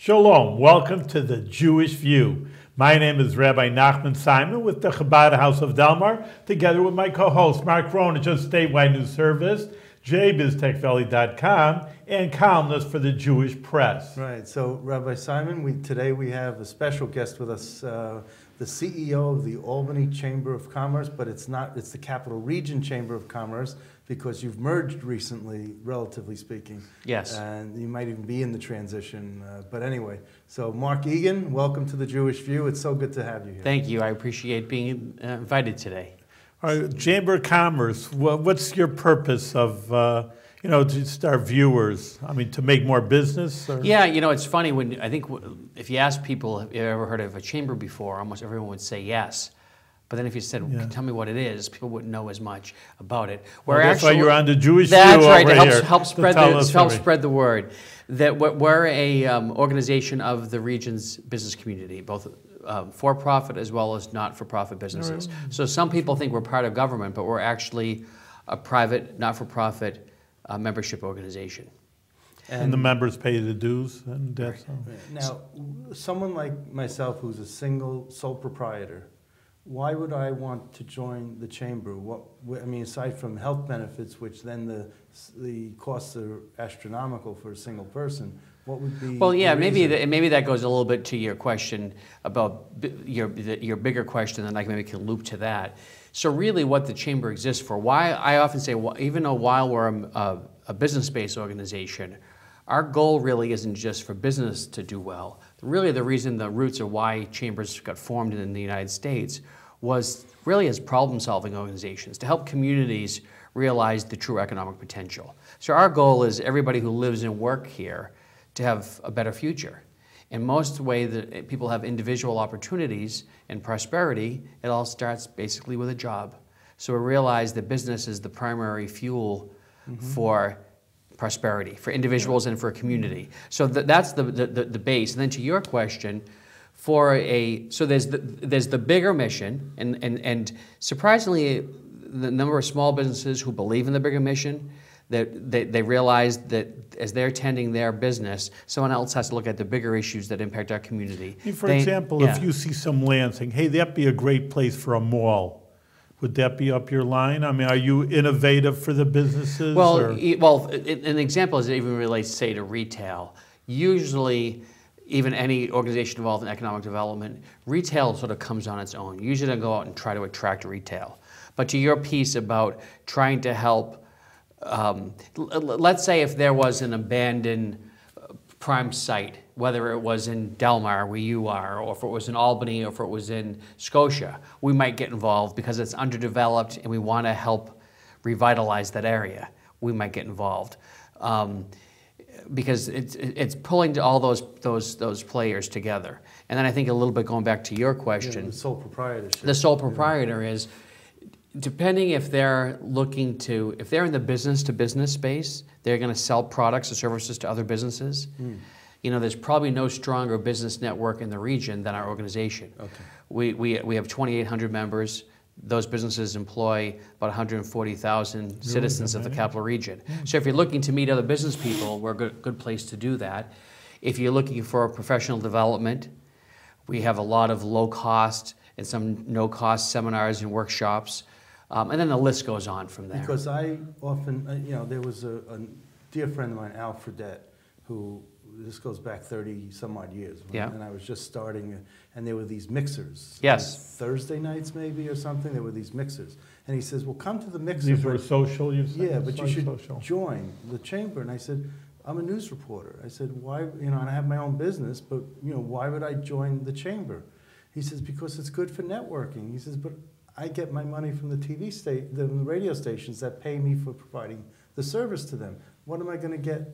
Shalom, welcome to the Jewish View. My name is Rabbi Nachman Simon with the Chabad House of Delmar, together with my co-host Mark Ronich of Statewide News Service, jbiztechvalley.com, and columnist for the Jewish Press. Right, so Rabbi Simon, today we have a special guest with us, the CEO of the Albany Chamber of Commerce, but it's the Capital Region Chamber of Commerce, because you've merged recently, relatively speaking. Yes. And you might even be in the transition. But anyway, so Mark Eagan, welcome to the Jewish View. It's so good to have you here. Thank you. I appreciate being invited today. All right, Chamber of Commerce, what's your purpose of, just our viewers? I mean, to make more business? Or? Yeah, it's funny I think if you ask people, have you ever heard of a chamber before, almost everyone would say yes. But then if you said, tell me what it is, people wouldn't know as much about it. That's why you're on the Jewish View. That's right, to help spread the word. That we're a organization of the region's business community, both for-profit as well as not-for-profit businesses. Right. So some people think we're part of government, but we're actually a private, not-for-profit membership organization. And the members pay the dues? And that's Now, someone like myself who's a single sole proprietor, why would I want to join the chamber? Aside from health benefits, which then the costs are astronomical for a single person, what would be? Well, yeah, maybe that goes a little bit to your question about your bigger question, and I maybe can loop to that. So really, what the chamber exists for? Why I often say, even though while we're a business-based organization, our goal really isn't just for business to do well. Really, the roots of why chambers got formed in the United States was really as problem-solving organizations to help communities realize the true economic potential. So our goal is everybody who lives and works here to have a better future. In most way that people have individual opportunities and prosperity, it all starts basically with a job. So we realize that business is the primary fuel for prosperity, for individuals and for a community. So that's the base. And then to your question, so there's the bigger mission, and surprisingly, the number of small businesses who believe in the bigger mission, that they realize that as they're tending their business, someone else has to look at the bigger issues that impact our community. For example, if you see some land saying, hey, that'd be a great place for a mall, would that be up your line? I mean, are you innovative for the businesses? Well, an example is it even relates, say, to retail. Usually, even any organization involved in economic development, retail sort of comes on its own. You usually don't go out and try to attract retail. But to your piece about trying to help, let's say if there was an abandoned prime site, whether it was in Delmar, where you are, or if it was in Albany, or if it was in Scotia, we might get involved because it's underdeveloped and we want to help revitalize that area. We might get involved because it's pulling all those players together. And then I think a little bit going back to your question, the sole proprietorship. The sole proprietor is, depending if they're if they're in the business-to-business space, they're going to sell products or services to other businesses. There's probably no stronger business network in the region than our organization. Okay. We have 2,800 members. Those businesses employ about 140,000 citizens of the capital region. So if you're looking to meet other business people, we're a good place to do that. If you're looking for professional development, we have a lot of low-cost and some no-cost seminars and workshops. And then the list goes on from there. Because I often, there was a dear friend of mine, Al Fredette, who, this goes back 30 some odd years, and I was just starting, and there were these mixers. Yes. Thursday nights maybe or something, there were these mixers. And he says, well, come to the mixer. These were social, you said? Yeah, but you should join the chamber. And I said, I'm a news reporter. I said, why, and I have my own business, but, why would I join the chamber? He says, because it's good for networking. He says, but I get my money from the radio stations that pay me for providing the service to them. What am I going to get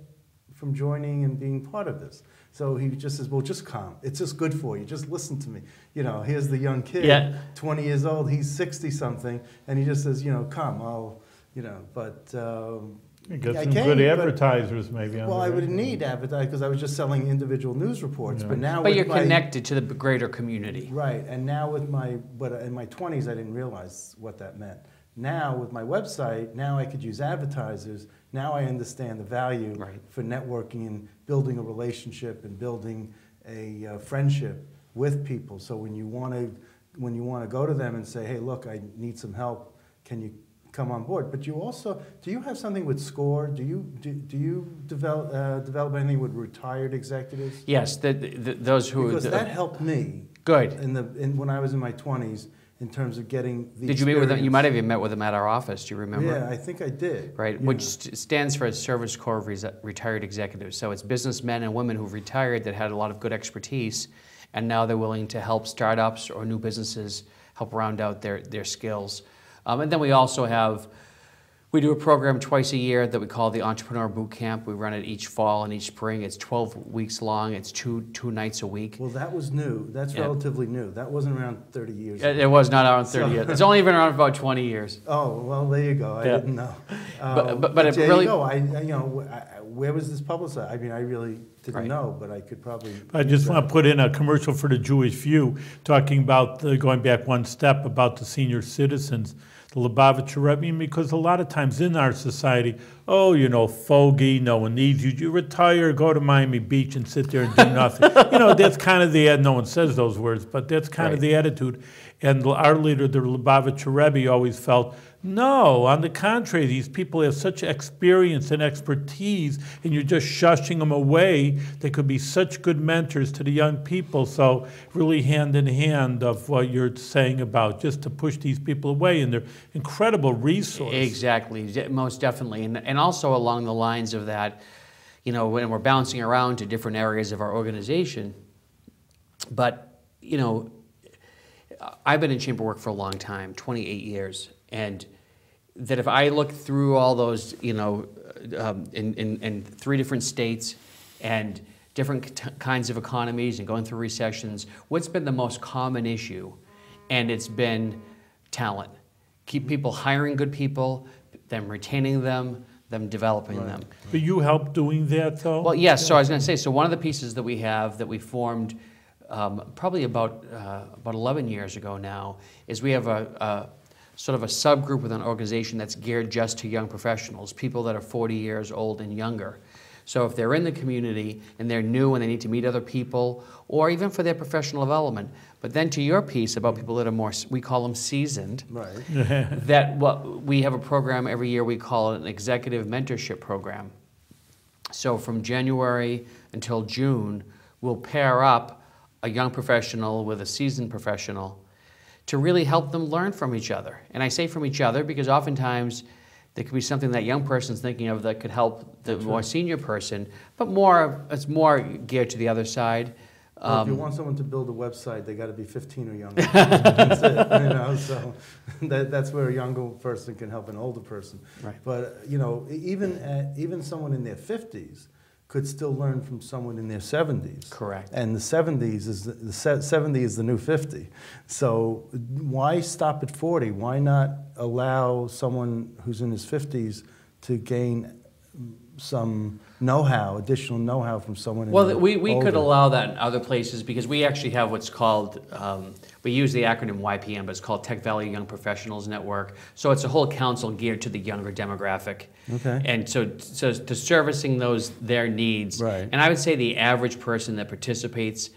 from joining and being part of this? So he just says, well, just come. It's just good for you. Just listen to me. Here's the young kid, 20 years old. He's 60-something. And he just says, come. I'll, but... You got some good advertisers, maybe. Well, I would need advertising because I was just selling individual news reports. Yeah. But now, you're connected to the greater community, right? And now with in my 20s, I didn't realize what that meant. Now with my website, now I could use advertisers. Now I understand the value for networking and building a relationship and building a friendship with people. So when you want to go to them and say, hey, look, I need some help, can you come on board? But you also, do you have something with SCORE? Do you develop anything with retired executives? Yes, those who... Because that helped me. Good. When I was in my 20s, in terms of getting the Did you meet with them? You might have even met with them at our office. Do you remember? Yeah, I think I did. Right, which stands for Service Corps of Retired Executives. So it's businessmen and women who've retired that had a lot of good expertise, and now they're willing to help startups or new businesses help round out their skills. And then we also we do a program twice a year that we call the Entrepreneur Boot Camp. We run it each fall and each spring. It's 12 weeks long. It's two nights a week. Well, that was new. That's relatively new. That wasn't around 30 years ago. It was not around 30 years. It's only been around for about 20 years. Oh, well, there you go. I didn't know. But it there really... you go. Where was this publicized? I mean, I really didn't know, but I could probably... I just want to put in a commercial for the Jewish View, talking about, going back one step, about the senior citizens, the Lubavitcher Rebbe, because a lot of times in our society, oh, you know, fogey, no one needs you. You retire, go to Miami Beach and sit there and do nothing. You know, that's kind of the, no one says those words, but that's kind of the attitude. And our leader, the Lubavitcher Rebbe, always felt, no, on the contrary, these people have such experience and expertise, and you're just shushing them away. They could be such good mentors to the young people. So really hand in hand of what you're saying about just to push these people away, and they're incredible resources. Exactly, most definitely. And also along the lines of that, you know, when we're bouncing around to different areas of our organization, but, you know, I've been in chamber work for a long time, 28 years, and that if I look through all those, you know, in 3 different states and different kinds of economies and going through recessions, what's been the most common issue? And it's been talent. Keep people hiring good people, them retaining them developing them. But you help doing that, though? Well, yes, so I was going to say, so one of the pieces that we have that we formed probably about 11 years ago now is we have a sort of a subgroup within an organization that's geared just to young professionals, people that are 40 years old and younger. So if they're in the community and they're new and they need to meet other people, or even for their professional development. But then to your piece about people that are more, we call them seasoned, we have a program every year, we call it an executive mentorship program. So from January until June, we'll pair up a young professional with a seasoned professional to really help them learn from each other. And I say from each other because oftentimes there could be something that young person's thinking of that could help the more senior person, but it's more geared to the other side. Well, if you want someone to build a website, they got to be 15 or younger. That's it, you know, so that's where a younger person can help an older person. Right. But, you know, even someone in their 50s could still learn from someone in their 70s. Correct. And the 70s is the 70 is the new 50. So why stop at 40? Why not allow someone who's in his 50s to gain some know-how, additional know-how from someone Well, we could allow that in other places because we actually have what's called, we use the acronym YPN, but it's called Tech Valley Young Professionals Network. So it's a whole council geared to the younger demographic. Okay. And so to servicing their needs. Right. And I would say the average person that participates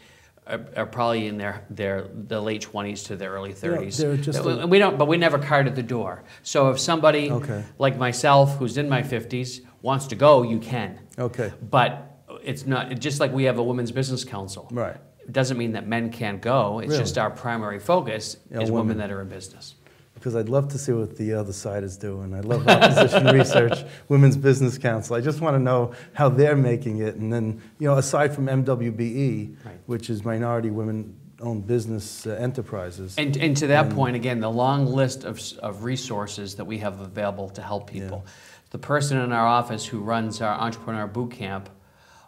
are probably in the late 20s to their early 30s. But we never card at the door. So if somebody like myself, who's in my 50s, wants to go, you can. Okay. But it's not, just like we have a women's business council. Right. It doesn't mean that men can't go. It's just our primary focus is women that are in business. Because I'd love to see what the other side is doing. I love opposition research, Women's Business Council. I just want to know how they're making it. And then, you know, aside from MWBE, which is Minority Women-Owned Business Enterprises. And to that point, again, the long list of resources that we have available to help people. Yeah. The person in our office who runs our Entrepreneur Boot Camp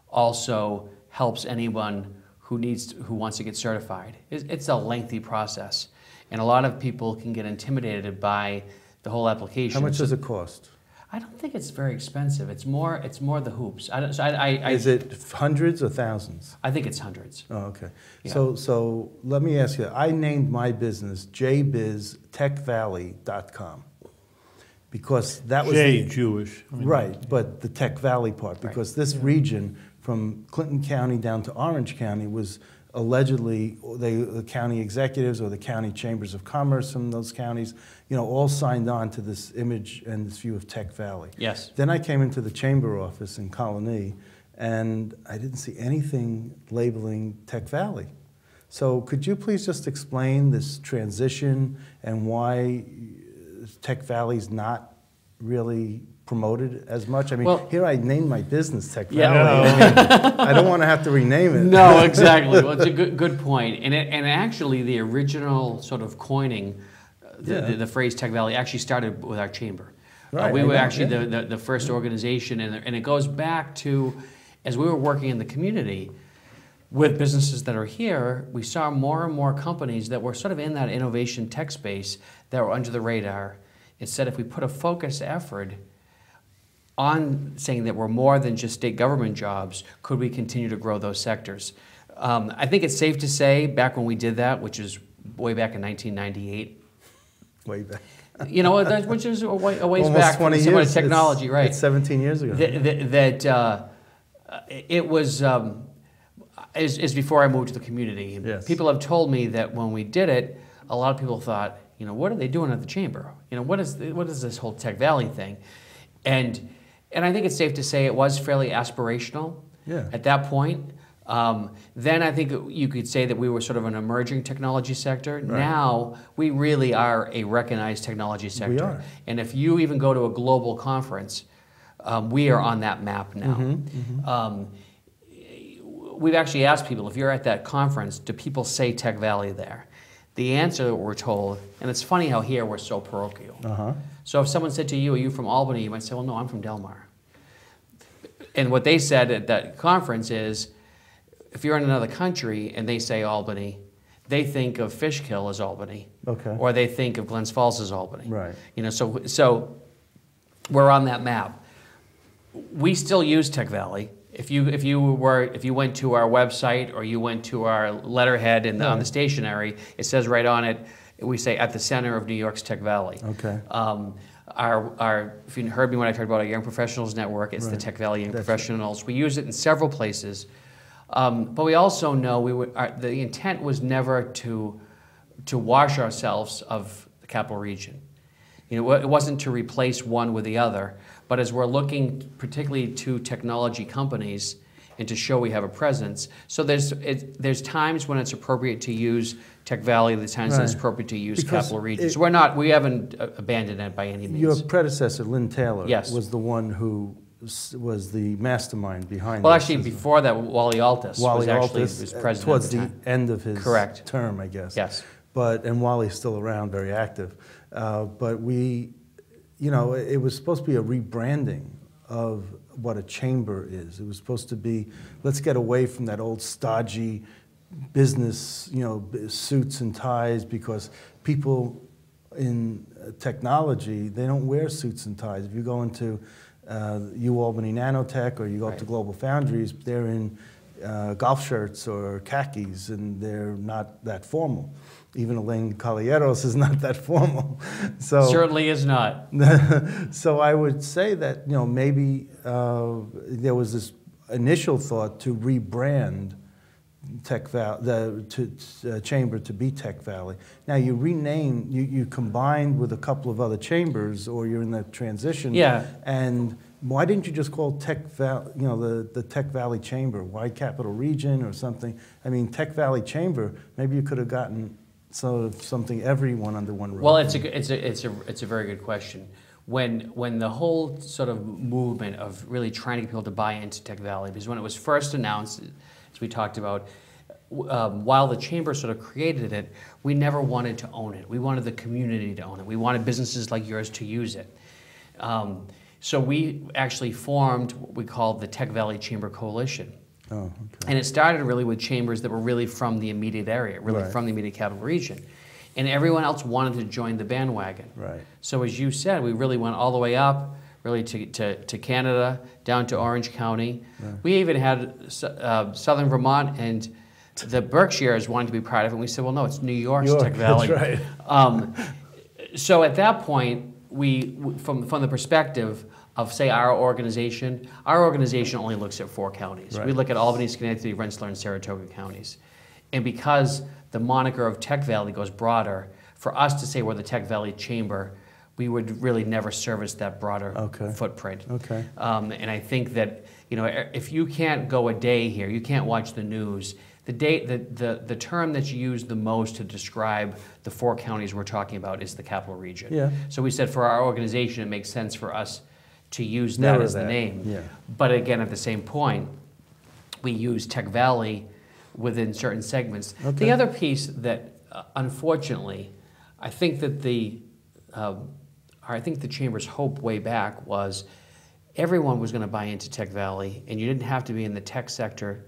also helps anyone who wants to get certified. It's a lengthy process. And a lot of people can get intimidated by the whole application. How much does it cost? I don't think it's very expensive. It's more the hoops. Is it hundreds or thousands? I think it's hundreds. Oh, okay. Yeah. So let me ask you. I named my business jbiztechvalley.com. because that was Jewish. I mean, right, but the Tech Valley part, because this region from Clinton County down to Orange County was allegedly the county executives or the county chambers of commerce from those counties, all signed on to this image and this view of Tech Valley. Yes. Then I came into the chamber office in Colony, and I didn't see anything labeling Tech Valley. So could you please just explain this transition and why Tech Valley's not really promoted as much? I mean, here I named my business Tech Valley. I don't want to have to rename it. No, exactly. Well, it's a good point. And actually, the original sort of coining, the phrase Tech Valley actually started with our chamber. Right, we were actually the first organization, and it goes back to, as we were working in the community with businesses that are here, we saw more and more companies that were sort of in that innovation tech space that were under the radar. Instead, if we put a focused effort on saying that we're more than just state government jobs, could we continue to grow those sectors? I think it's safe to say, back when we did that, which is way back in 1998. Way back. Which is a ways Almost back 20 from years. technology, right? It's 17 years ago. It was is before I moved to the community. And Yes. people have told me that when we did it, a lot of people thought, what are they doing at the chamber? What is this whole Tech Valley thing? And I think it's safe to say it was fairly aspirational at that point. Then I think you could say that we were sort of an emerging technology sector. Right. Now we really are a recognized technology sector. We are. And if you even go to a global conference, we are on that map now. We've actually asked people, if you're at that conference, do people say Tech Valley there? The answer that we're told, and it's funny how here we're so parochial. So if someone said to you, are you from Albany? You might say, well, no, I'm from Del Mar. And what they said at that conference is, if you're in another country and they say Albany, they think of Fishkill as Albany. Okay. Or they think of Glens Falls as Albany. Right. So we're on that map. We still use Tech Valley. If you went to our website or you went to our letterhead on the stationery, it says right on it, we say at the center of New York's Tech Valley. Okay. If you heard me when I talked about our Young Professionals Network, it's the Tech Valley Young Professionals. We use it in several places, but we also know the intent was never to wash ourselves of the capital region. It wasn't to replace one with the other. But as we're looking particularly to technology companies and to show we have a presence, so there's times when it's appropriate to use Tech Valley, there's times when it's appropriate to use capital regions. We haven't abandoned it by any means. Your predecessor, Lynn Taylor, Yes. was the one who was the mastermind behind Well, this. actually, before that, Wally Altus was actually president towards at the the time. end of his Correct. term, I guess. Yes. And Wally's still around, very active. But it was supposed to be a rebranding of what a chamber is. It was supposed to be, let's get away from that old stodgy business, suits and ties, because people in technology, they don't wear suits and ties. If you go into UAlbany Nanotech or you go up to Global Foundries, they're in golf shirts or khakis, and they're not that formal. Even Elaine Caballeros is not that formal. So certainly is not. So I would say that maybe there was this initial thought to rebrand Tech Valley, chamber to be Tech Valley. Now you rename, you combined with a couple of other chambers, or you're in the transition. Yeah. And why didn't you just call Tech Valley, the Tech Valley Chamber? Why Capital Region or something? I mean, Tech Valley Chamber. Maybe you could have gotten sort of something, everyone under one roof. Well, it's a very good question. When the whole sort of movement of really trying to get people to buy into Tech Valley, because when it was first announced, as we talked about, while the chamber sort of created it, we never wanted to own it. We wanted the community to own it. We wanted businesses like yours to use it. So we actually formed what we called the Tech Valley Chamber Coalition. Oh, okay. And it started really with chambers that were really from the immediate area, really from the immediate capital region. And everyone else wanted to join the bandwagon. Right. So as you said, we really went all the way up, really to Canada, down to Orange County. Right. We even had Southern Vermont and the Berkshires wanting to be part of it. And we said, well, no, it's New York's Tech Valley. That's right. So at that point, from the perspective of, say, our organization only looks at 4 counties. Right. We look at Albany, Schenectady, Rensselaer, and Saratoga counties. And because the moniker of Tech Valley goes broader, for us to say we're the Tech Valley Chamber, we would really never service that broader footprint. Okay. And I think that, you know, if you can't go a day here, you can't watch the news, the term that's used the most to describe the 4 counties we're talking about is the capital region. Yeah. So we said for our organization, it makes sense for us to use that as the name. Yeah. But again, at the same point, we use Tech Valley within certain segments. Okay. The other piece that, unfortunately, I think that I think the Chamber's hope way back was everyone was going to buy into Tech Valley, and you didn't have to be in the tech sector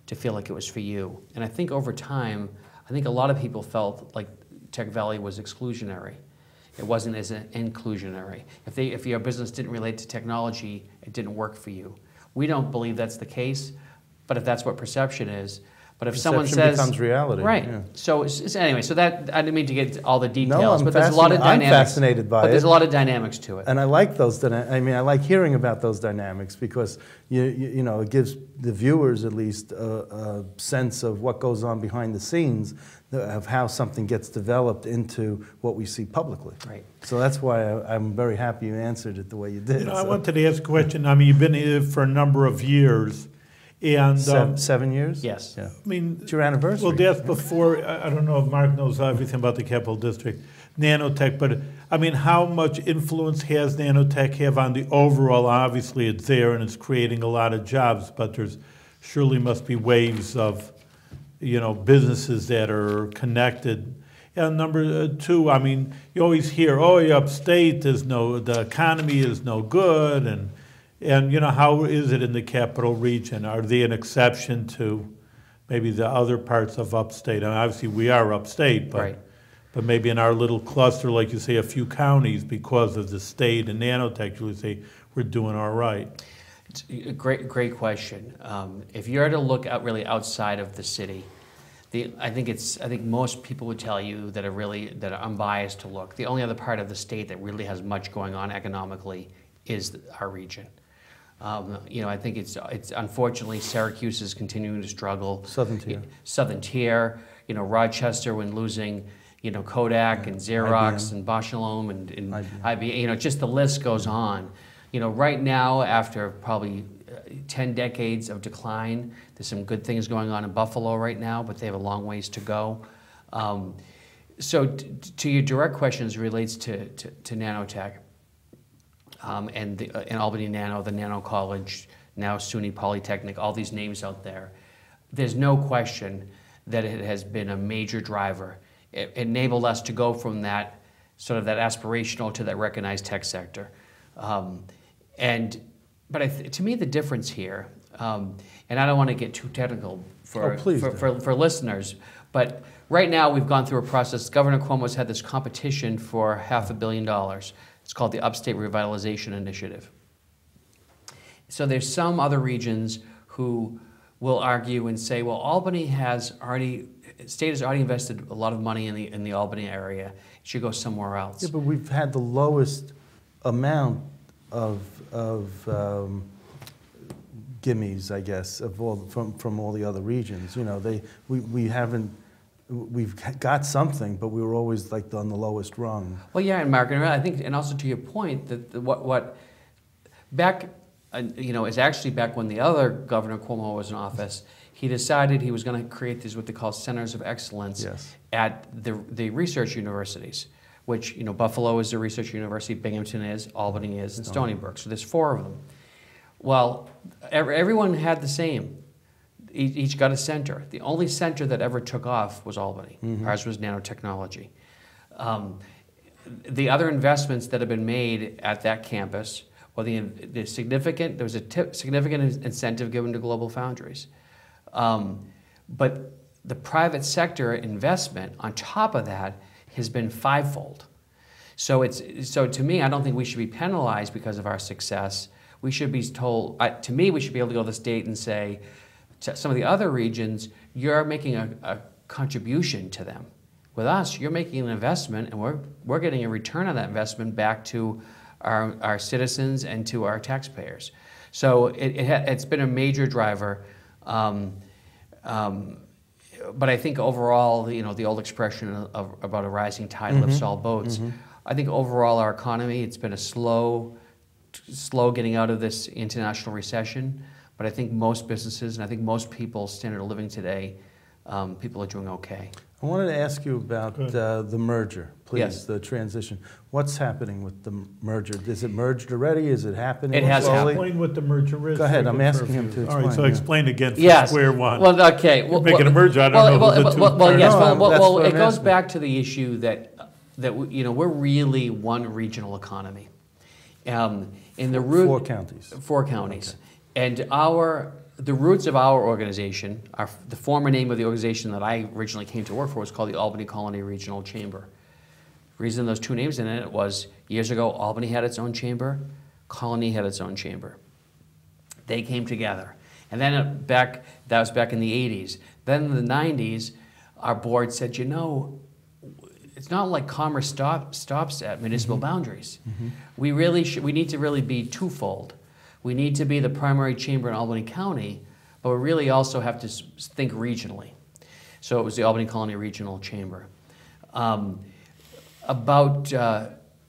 to feel like it was for you. And I think over time, I think a lot of people felt like Tech Valley was exclusionary. It wasn't as inclusionary. If your business didn't relate to technology, it didn't work for you. We don't believe that's the case, but if that's what perception is, but if someone says becomes reality, right? yeah. So anyway, so that I didn't mean to get all the No, details, but there's a lot of I'm dynamics. fascinated by but there's it. a lot of dynamics to it. And I like those. I mean, I like hearing about those dynamics because you know it gives the viewers at least a sense of what goes on behind the scenes of how something gets developed into what we see publicly. Right. So that's why I'm very happy you answered it the way you did. You know, I So- wanted to ask a question. I mean, you've been here for a number of years, and 7 years. Yes. Yeah. I mean, It's your anniversary. well, that's before. I don't know if Mark knows everything about the Capital District, nanotech, but I mean, how much influence has nanotech have on the overall? Obviously, it's there and it's creating a lot of jobs, but there's surely must be waves of, you know, businesses that are connected. And number 2, I mean, you always hear, oh, you're upstate, the economy is no good, and you know, how is it in the capital region? Are they an exception to maybe the other parts of upstate? I mean, obviously, we are upstate, but Right. but maybe in our little cluster, like you say, a few counties, because of the state and nanotech, you would say we're doing all right. It's a great question. If you were to look out really outside of the city, I think most people would tell you that are unbiased to look. The only other part of the state that really has much going on economically is our region. You know, I think it's unfortunately Syracuse is continuing to struggle. Southern tier. You know, Rochester when losing, you know, Kodak and Xerox IBM. and Bosch & Lomb and IBM. IBM. You know, just the list goes on. You know, right now after probably 10 decades of decline, there's some good things going on in Buffalo right now, but they have a long ways to go. So to your direct questions relates to nanotech. And Albany Nano, the Nano College, now SUNY Polytechnic, all these names out there. There's no question that it has been a major driver. It enabled us to go from that sort of that aspirational to that recognized tech sector. But to me, the difference here, and I don't want to get too technical for listeners, but right now we've gone through a process. Governor Cuomo's had this competition for $500 million. It's called the Upstate Revitalization Initiative. So there's some other regions who will argue and say, well, state has already invested a lot of money in the Albany area. It should go somewhere else. Yeah, but we've had the lowest amount of gimmies, I guess, from all the other regions. You know, we've got something, but we were always like on the lowest rung. Well, yeah, and Mark, and I think, and also to your point, that is actually back when the other Governor Cuomo was in office, he decided he was going to create these what they call centers of excellence at the research universities, which, you know, Buffalo is a research university, Binghamton is, Albany is, and Stony Brook. So there's 4 of them. Well, everyone had the same. Each got a center. The only center that ever took off was Albany. Mm-hmm. Ours was nanotechnology. The other investments that have been made at that campus, well, there was a significant incentive given to Global Foundries. But the private sector investment on top of that has been 5-fold. So to me, I don't think we should be penalized because of our success. We should be told, to me, we should be able to go to the state and say, to some of the other regions, you're making a contribution to them. With us, you're making an investment, and we're getting a return on that investment back to our citizens and to our taxpayers. So it's been a major driver. But I think overall, the old expression about a rising tide lifts all boats. I think overall our economy, it's been a slow getting out of this international recession. But I think most businesses and I think most people's standard of living today, people are doing okay. I wanted to ask you about the merger, please, Yes. the transition. What's happening with the merger? Is it merged already? Is it happening? It has slowly? Explain what the merger is. Go ahead, I'm for asking him you. to All right, explain, so yeah. explain again from Yes. square one. Well, okay. You're making a merger. I don't know who the two well, yes. No, that's Well, what it I'm goes asking. back to the issue that we're really one regional economy. In the root, Four counties. Four counties. And the roots of our organization, the former name of the organization that I originally came to work for was called the Albany Colony Regional Chamber. The reason those two names in it was years ago, Albany had its own chamber, Colony had its own chamber. They came together. And then that was back in the 80s. Then in the 90s, our board said, it's not like commerce stops at municipal boundaries. We need to really be twofold. We need to be the primary chamber in Albany County, but we really also have to think regionally. So it was the Albany Colony Regional Chamber. About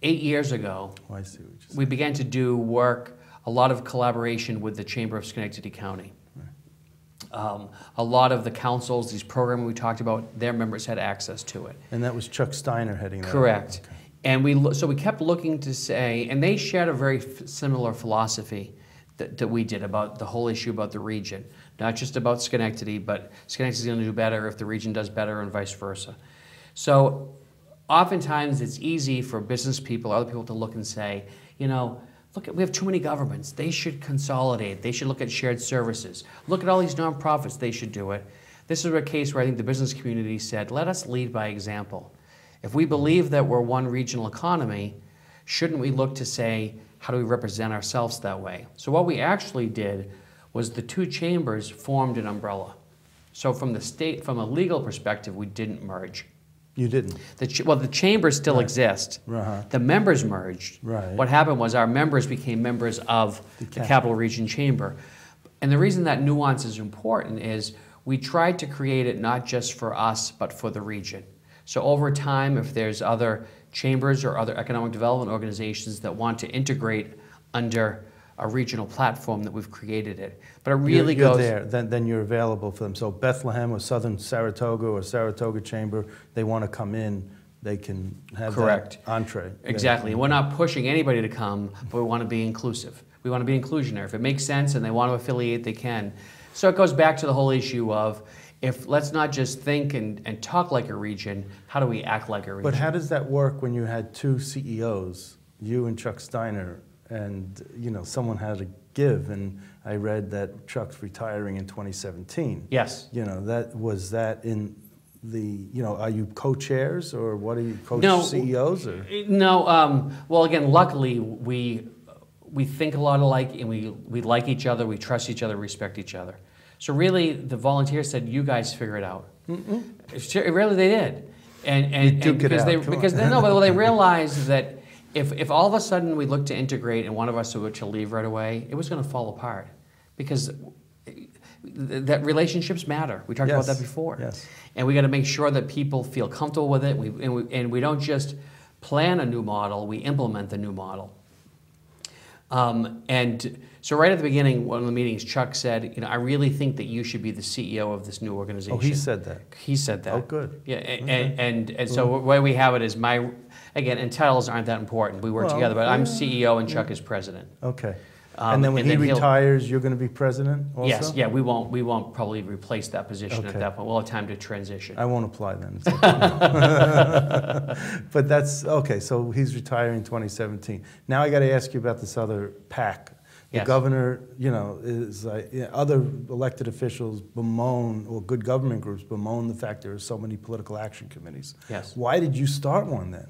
8 years ago, Oh, I see what you're saying. we began to do work, a lot of collaboration with the Chamber of Schenectady County. A lot of the councils, these programs we talked about, their members had access to it. And that was Chuck Steiner heading that up. Correct. Okay. And so we kept looking to say, and they shared a very similar philosophy that we did about the whole issue about the region. Not just about Schenectady, but Schenectady's going to do better if the region does better and vice versa. So oftentimes it's easy for business people, other people to look and say, look, we have too many governments. They should consolidate. They should look at shared services. Look at all these nonprofits. They should do it. This is a case where I think the business community said, let us lead by example. If we believe that we're one regional economy, shouldn't we look to say, how do we represent ourselves that way? So what we actually did was the two chambers formed an umbrella. So from a legal perspective, we didn't merge. You didn't? The chambers still exist. Uh-huh. The members merged. Right. What happened was our members became members of the Capital Region Chamber. And the reason that nuance is important is we tried to create it not just for us, but for the region. So over time, if there's other chambers or other economic development organizations that want to integrate under a regional platform, that we've created it. But it really you're goes... there, then you're available for them. So Bethlehem or Southern Saratoga or Saratoga Chamber, they want to come in, they can have Correct. that entree. Exactly. We're not pushing anybody to come, but we want to be inclusive. We want to be inclusionary. If it makes sense and they want to affiliate, they can. So it goes back to the whole issue of, let's not just think and talk like a region, how do we act like a region? But how does that work when you had two CEOs, you and Chuck Steiner, and someone had to give, and I read that Chuck's retiring in 2017. Yes. Was that in the, are you co-chairs or what are you, CEOs? Or? No, well again, luckily we think a lot alike and we like each other, we trust each other, respect each other. So really the volunteers said, you guys figure it out. Really they did. Because they realized that if all of a sudden we looked to integrate and one of us were to leave right away, it was going to fall apart. Because that relationships matter. We talked about that before. Yes. And we got to make sure that people feel comfortable with it. And we don't just plan a new model, we implement the new model. And so right at the beginning, one of the meetings, Chuck said, I really think that you should be the CEO of this new organization. Oh, he said that? He said that. Oh, good. Yeah, and so the way we have it is again, and titles aren't that important. We work together, but I'm CEO and Chuck is president. Okay. And then when he retires, you're going to be president also? Yes, yeah, we won't probably replace that position at that point. We'll have time to transition. I won't apply then. But that's, okay, so he's retiring in 2017. Now I got to ask you about this other PAC. The governor, is other elected officials bemoan, or good government groups bemoan the fact there are so many political action committees. Yes. Why did you start one then?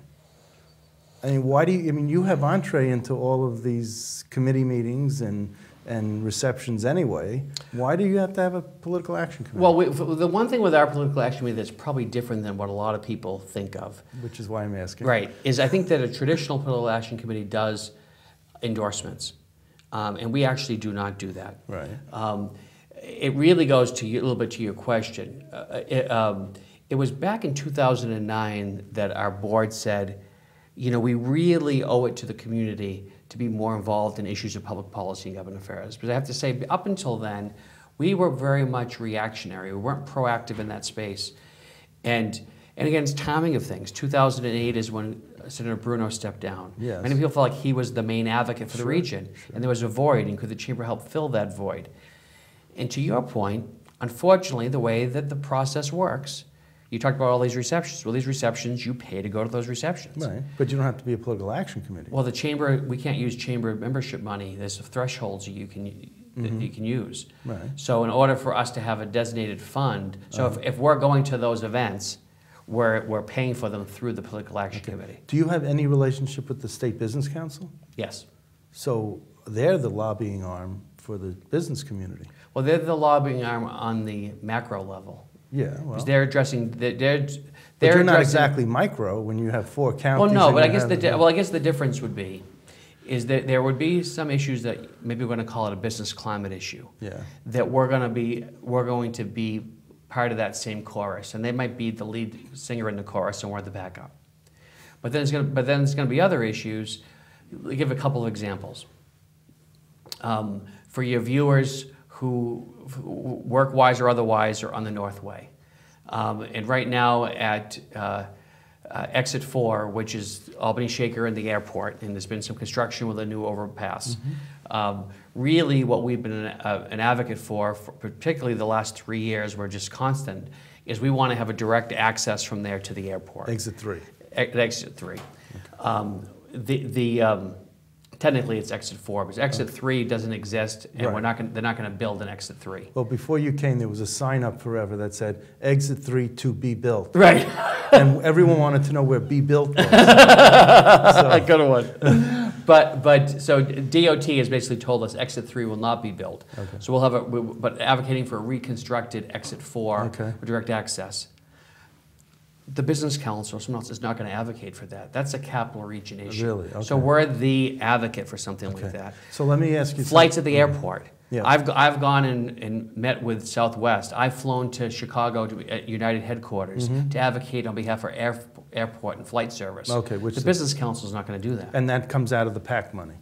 I mean, you have entree into all of these committee meetings and and receptions anyway. Why do you have to have a political action committee? Well, the one thing with our political action committee that's probably different than what a lot of people think of, which is why I'm asking. right, is I think that a traditional political action committee does endorsements, and we actually do not do that. Right. It really goes to a little bit to your question. It was back in 2009 that our board said, you know, we really owe it to the community to be more involved in issues of public policy and government affairs. But I have to say, up until then, we were very much reactionary. We weren't proactive in that space. And again, it's timing of things. 2008 is when Senator Bruno stepped down. Yes. Many people felt like he was the main advocate for the region, and there was a void, and could the chamber help fill that void? And to your point, unfortunately, the way that the process works, you talked about all these receptions. Well, these receptions, you pay to go to those receptions. Right, but you don't have to be a political action committee. Well, the chamber, we can't use chamber membership money. There's thresholds that you can use. Right. So in order for us to have a designated fund, so if we're going to those events, we're paying for them through the political action committee. Do you have any relationship with the State Business Council? Yes. So they're the lobbying arm for the business community. Well, they're the lobbying arm on the macro level. Yeah, well. Because they're addressing, But you're not exactly micro when you have 4 counties. Well, no, and but I you guess have I guess the difference would be is that there would be some issues that maybe we're going to call it a business climate issue. Yeah. That we're going to be part of that same chorus, and they might be the lead singer in the chorus, and we're the backup. But then there's going to be other issues. I'll give a couple of examples. For your viewers who work-wise or otherwise are on the Northway. And right now at Exit 4, which is Albany Shaker and the airport, and there's been some construction with a new overpass. Really what we've been an advocate for particularly the last 3 years, we're just constant, is we want to have a direct access from there to the airport. Exit 3. Exit 3. Technically, it's Exit 4, but Exit 3 doesn't exist, and they're not going to build an Exit 3. Well, before you came, there was a sign up forever that said, Exit 3 to be built. Right. And everyone wanted to know where be built was. So. Good one. But so DOT has basically told us Exit 3 will not be built. Okay. So we'll have but advocating for a reconstructed Exit 4 for direct access. The Business Council or someone else is not going to advocate for that. That's a capital region issue. Really? Okay. So we're the advocate for something like that. So let me ask you Flights at the airport. Yeah. I've gone and met with Southwest. I've flown to Chicago at United headquarters to advocate on behalf of airport and flight service. Okay, the Business Council is not going to do that. And that comes out of the PAC money?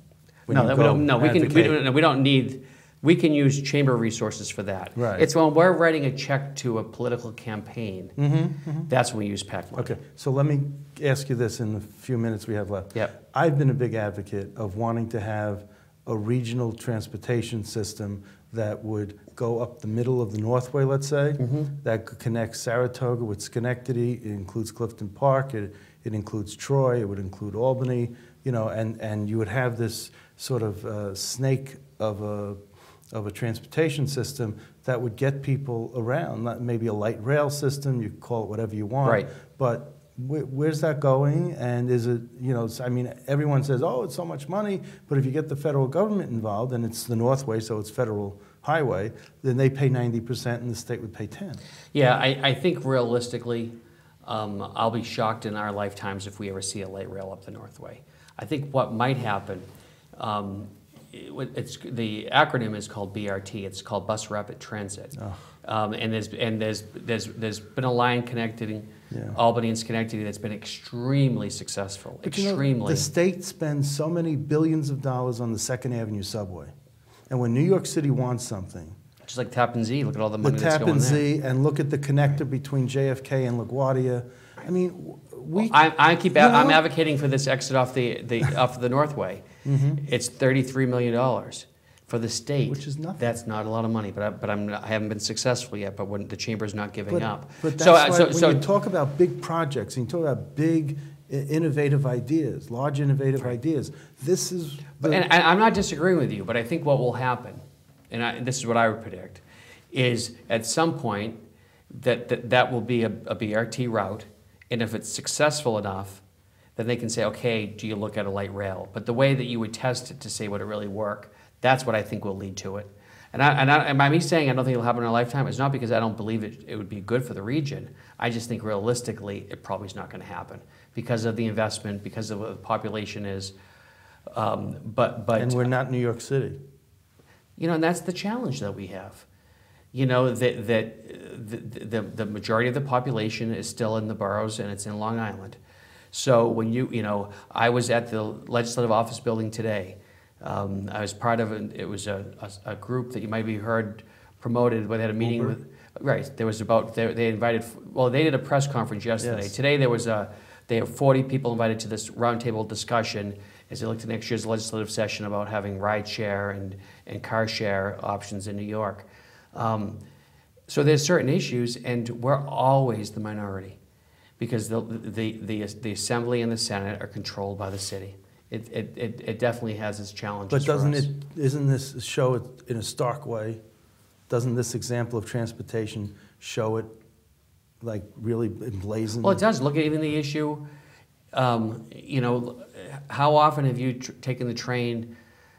We don't need. We can use chamber resources for that. Right. It's when we're writing a check to a political campaign. That's when we use PAC money. Okay, so let me ask you this in the few minutes we have left. Yep. I've been a big advocate of wanting to have a regional transportation system that would go up the middle of the Northway, let's say, that could connect Saratoga with Schenectady. It includes Clifton Park. It includes Troy. It would include Albany. You know, and you would have this sort of snake of a transportation system that would get people around. Not maybe a light rail system. You call it whatever you want. Right. But where's that going? And is it, you know, I mean, everyone says, oh, it's so much money, but if you get the federal government involved, and it's the Northway, so it's federal highway, then they pay 90% and the state would pay 10. Yeah, I think realistically, I'll be shocked in our lifetimes if we ever see a light rail up the Northway. I think what might happen, the acronym is called BRT. It's called Bus Rapid Transit. And there's been a line connecting Albany and Schenectady that's been extremely successful. But extremely. you know, the state spends so many billions of dollars on the 2nd Avenue subway. And when New York City wants something, just like Tappan Zee, look at all the money that's Tappan going there. Zee, and look at the connector between JFK and LaGuardia. I mean, I'm advocating for this exit off the Northway. It's $33 million for the state, which is nothing. That's not a lot of money, but I haven't been successful yet. But when the chamber's not giving up, but that's why when you talk about big projects and you talk about big innovative ideas, large innovative ideas, this is. And I'm not disagreeing with you, but I think what will happen, and this is what I would predict, is at some point that will be a BRT route. And if it's successful enough, then they can say, okay, do you look at a light rail? But the way that you would test it to say would it really work, That's what I think will lead to it. And by me saying I don't think it'll happen in our lifetime, it's not because I don't believe it would be good for the region. I just think realistically it probably is not going to happen because of the investment, because of what the population is. And we're not New York City. You know, and that's the challenge that we have. You know, the majority of the population is still in the boroughs and it's in Long Island. So when you know, I was at the Legislative Office building today. I was part of it was a group that you might have heard promoted where they had a meeting with, right, there was about, they invited, well, they did a press conference yesterday. Yes. Today there was they have 40 people invited to this roundtable discussion as they look to next year's legislative session about having ride share and car share options in New York. So there's certain issues and we're always the minority because the Assembly and the Senate are controlled by the city. It definitely has its challenges. But for us. isn't this show it in a stark way? Doesn't this example of transportation show it like really emblazoned? Well, it does. Look at even the issue, you know, how often have you taken the train,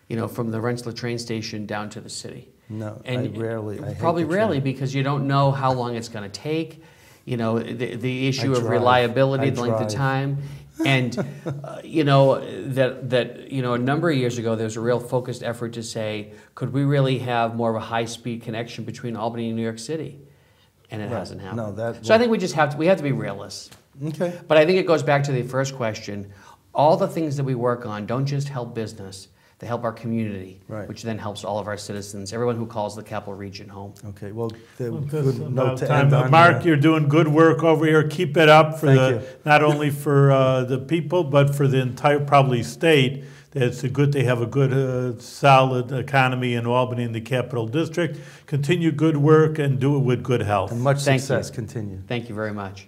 you know, from the Rensselaer train station down to the city? No, and I hate probably the rarely train. because you don't know how long it's going to take. You know, the issue of drive. reliability, I the length of drive. time. And, you know, that you know, a number of years ago, there was a real focused effort to say, could we really have more of a high-speed connection between Albany and New York City? And it hasn't happened. No, so I think we have to be realists. Okay. But I think it goes back to the first question. All the things that we work on don't just help business. They help our community, Right. which then helps all of our citizens, everyone who calls the Capital Region home. Okay, well, That's good note about to time. end on. Mark, you're doing good work over here. Keep it up for Thank you. not only for the people, but for the entire probably state. It's good they have a good, solid economy in Albany and the Capital District. Continue good work and do it with good health. And much Thank success you. continue. Thank you very much.